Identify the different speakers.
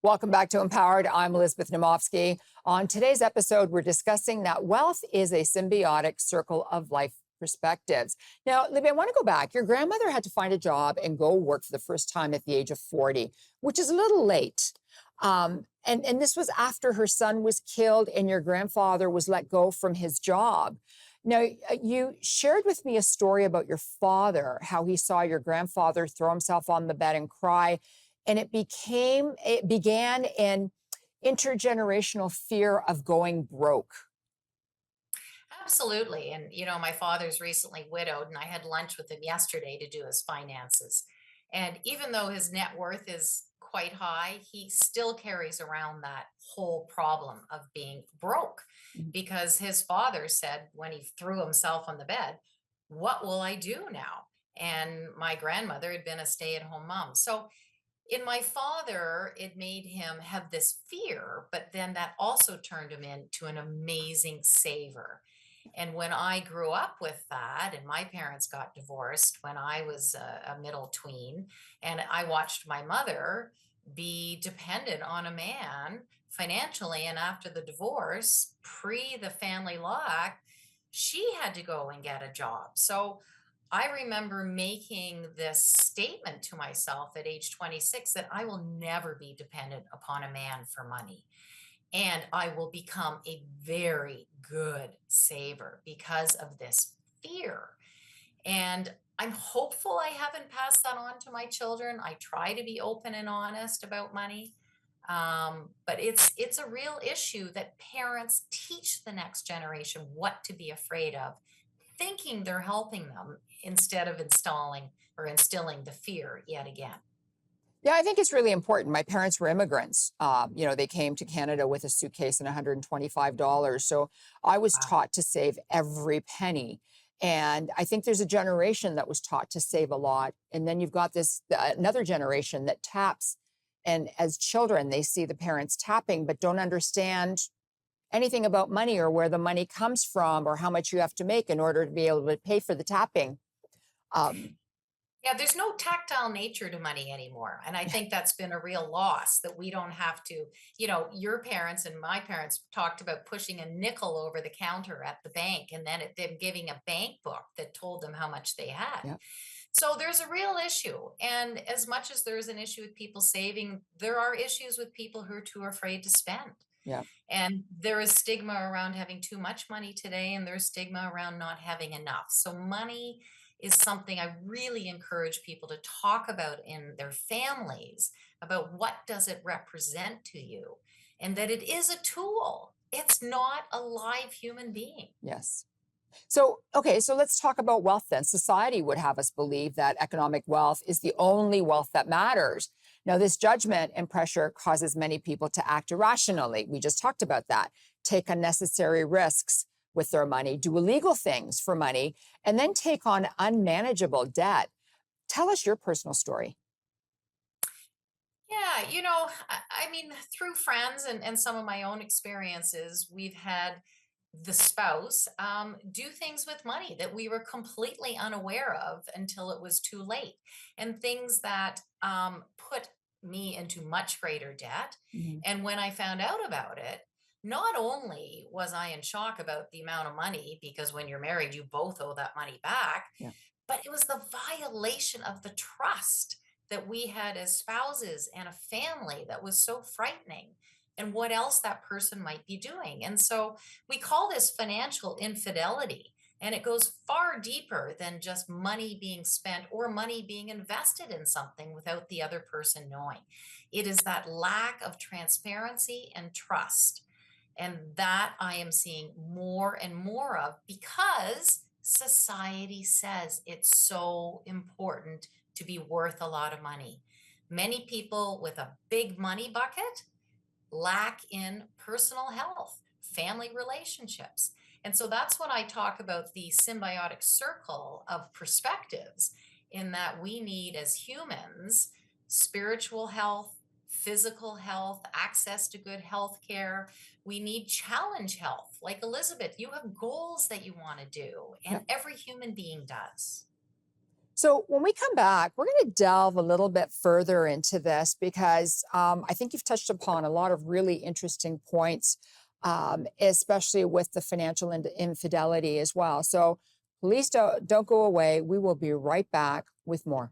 Speaker 1: Welcome back to Empowered. I'm Elizabeth Naumovski. On today's episode, we're discussing that wealth is a symbiotic circle of life perspectives. Now, Libby, I want to go back. Your grandmother had to find a job and go work for the first time at the age of 40, which is a little late. And this was after her son was killed and your grandfather was let go from his job. Now, you shared with me a story about your father, how he saw your grandfather throw himself on the bed and cry. And it began an intergenerational fear of going broke.
Speaker 2: Absolutely. And, my father's recently widowed, and I had lunch with him yesterday to do his finances. And even though his net worth is quite high, he still carries around that whole problem of being broke
Speaker 1: Mhm.
Speaker 2: because his father said when he threw himself on the bed, "What will I do now?" And my grandmother had been a stay at home mom. So in my father, it made him have this fear, but then that also turned him into an amazing saver. And when I grew up with that, and my parents got divorced when I was a middle tween, and I watched my mother be dependent on a man financially. And after the divorce, pre the family law act, she had to go and get a job. So I remember making this statement to myself at age 26 that I will never be dependent upon a man for money. And I will become a very good saver because of this fear. And I'm hopeful I haven't passed that on to my children. I try to be open and honest about money. But it's a real issue that parents teach the next generation what to be afraid of, thinking they're helping them instead of instilling the fear yet again.
Speaker 1: Yeah, I think it's really important. My parents were immigrants. They came to Canada with a suitcase and $125. So I was
Speaker 2: Wow.
Speaker 1: taught to save every penny. And I think there's a generation that was taught to save a lot. And then you've got another generation that taps. And as children, they see the parents tapping, but don't understand anything about money or where the money comes from or how much you have to make in order to be able to pay for the tapping. Um,
Speaker 2: Yeah, there's no tactile nature to money anymore. And I think that's been a real loss that we don't have to, your parents and my parents talked about pushing a nickel over the counter at the bank and then them giving a bank book that told them how much they had.
Speaker 1: yeah,
Speaker 2: So there's a real issue. And as much as there's an issue with people saving, there are issues with people who are too afraid to spend.
Speaker 1: yeah.
Speaker 2: And there is stigma around having too much money today, and there's stigma around not having enough. So money is something I really encourage people to talk about in their families about what does it represent to you, and that it is a tool. It's not a live human being.
Speaker 1: Yes. So, okay, so let's talk about wealth then. Society would have us believe that economic wealth is the only wealth that matters. Now, this judgment and pressure causes many people to act irrationally. We just talked about that. Take unnecessary risks with their money, do illegal things for money, and then take on unmanageable debt. Tell us your personal story.
Speaker 2: Yeah, I mean, through friends and some of my own experiences, we've had the spouse do things with money that we were completely unaware of until it was too late, and things that put me into much greater debt.
Speaker 1: Mhm.
Speaker 2: And when I found out about it, not only was I in shock about the amount of money, because when you're married, you both owe that money back,
Speaker 1: Yeah.
Speaker 2: but it was the violation of the trust that we had as spouses and a family that was so frightening, and what else that person might be doing. And so we call this financial infidelity. And it goes far deeper than just money being spent or money being invested in something without the other person knowing. It is that lack of transparency and trust. And that I am seeing more and more of because society says it's so important to be worth a lot of money. Many people with a big money bucket lack in personal health, family relationships. And so that's when I talk about the symbiotic circle of perspectives, in that we need, as humans, spiritual health, physical health, access to good health care. We need challenge health. Like Elizabeth, you have goals that you want to do, and
Speaker 1: Yep.
Speaker 2: every human being does.
Speaker 1: So, when we come back, we're going to delve a little bit further into this because I think you've touched upon a lot of really interesting points, especially with the financial infidelity as well. So, please don't go away. We will be right back with more.